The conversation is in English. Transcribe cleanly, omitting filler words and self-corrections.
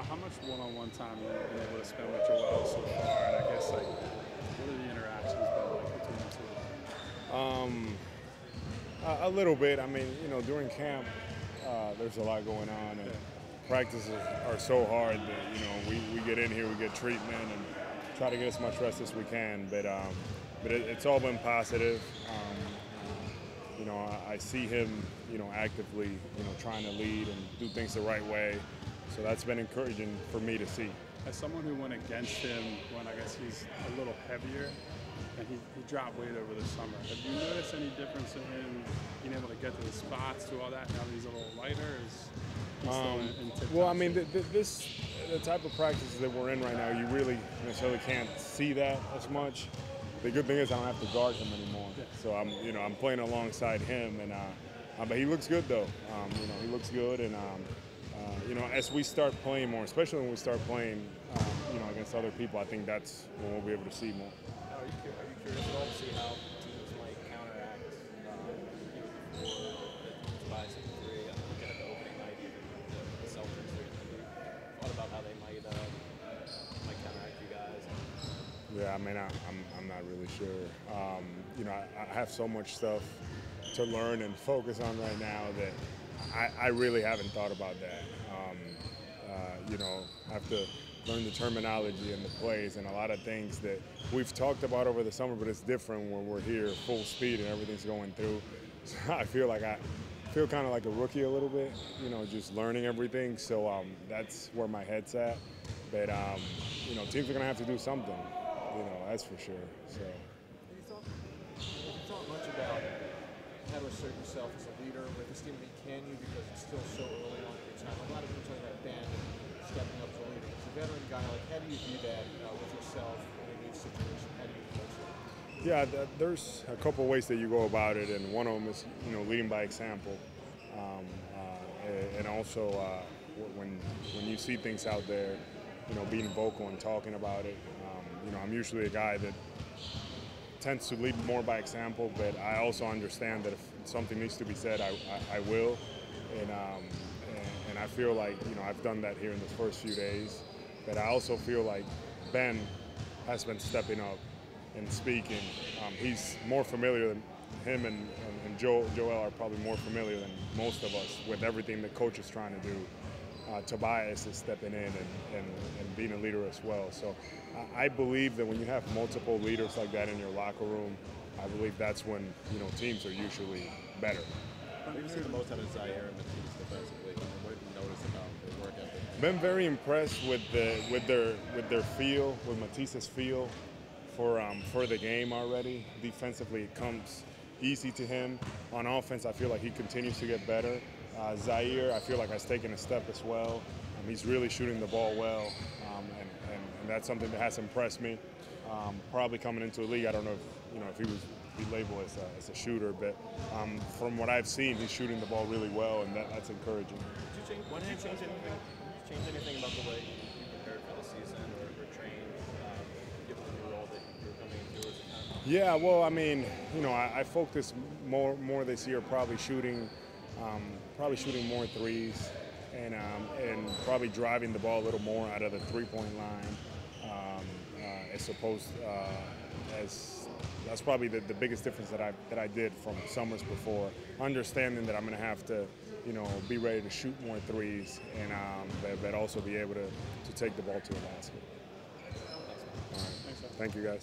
How much one-on-one time have you been able to spend with Joel so far? And I guess, like, what are the interactions been like between the two? Um, a little bit. I mean, during camp, there's a lot going on, and Yeah. practices are so hard that we get in here, we get treatment, and try to get as much rest as we can. But it's all been positive. I see him, actively, trying to lead and do things the right way. So that's been encouraging for me to see. As someone who went against him when I guess he's a little heavier, and he dropped weight over the summer, have you noticed any difference in him being able to get to the spots, do all that, now that he's a little lighter? Is he still in tip-top Well, I mean, shape? the type of practices that we're in right now, you really necessarily can't see that as much. The good thing is I don't have to guard him anymore, Yeah. so I'm playing alongside him, and but he looks good though. He looks good, and as we start playing more, especially when we start playing, against other people, I think that's when we'll be able to see more. Are you curious at all to see how teams might counteract before the buy 6-3? I'm looking at the opening night, even the Celtics. Thought about how they might counteract you guys. Yeah, I mean, I'm not really sure. I have so much stuff to learn and focus on right now that I really haven't thought about that. I have to learn the terminology and the plays and a lot of things that we've talked about over the summer, but it's different when we're here full speed and everything's going through. So I feel kind of like a rookie a little bit, just learning everything. So that's where my head's at. But teams are gonna have to do something, that's for sure. So. Have you thought much about how to assert yourself as a leader with this team? Can you, because it's still so early on in your time? A lot of people talking about Ben stepping up as a leader. As a veteran guy, how do you view that with yourself in a new situation? How do you approach it? Yeah, there's a couple ways that you go about it, and one of them is leading by example, and also when you see things out there, being vocal and talking about it. I'm usually a guy that tends to lead more by example, but I also understand that if something needs to be said, I will, and I feel like I've done that here in the first few days, but I also feel like Ben has been stepping up and speaking. He's more familiar than him, and Joel are probably more familiar than most of us with everything the coach is trying to do. Tobias is stepping in and being a leader as well. So I believe that when you have multiple leaders like that in your locker room, I believe that's when teams are usually better. What do you see the most out of Zaire and Matisse defensively? What have you noticed about their work ethic? Been very impressed with their feel, with Matisse's feel for the game already. Defensively, it comes easy to him. On offense, I feel like he continues to get better. Zaire, I feel like has taken a step as well. He's really shooting the ball well, and that's something that has impressed me. Probably coming into the league, I don't know if he was labeled as a shooter, but from what I've seen, he's shooting the ball really well, and that's encouraging. Did you change anything about the way you prepared for the season or trained, given the new role that you're coming into as a captain? Yeah, well, I mean, I focused more this year, probably shooting more threes, and probably driving the ball a little more out of the three-point line, as opposed as that's probably the biggest difference that I did from summers before. Understanding that I'm going to have to, be ready to shoot more threes, and but also be able to take the ball to the basket. All right. Thank you, guys.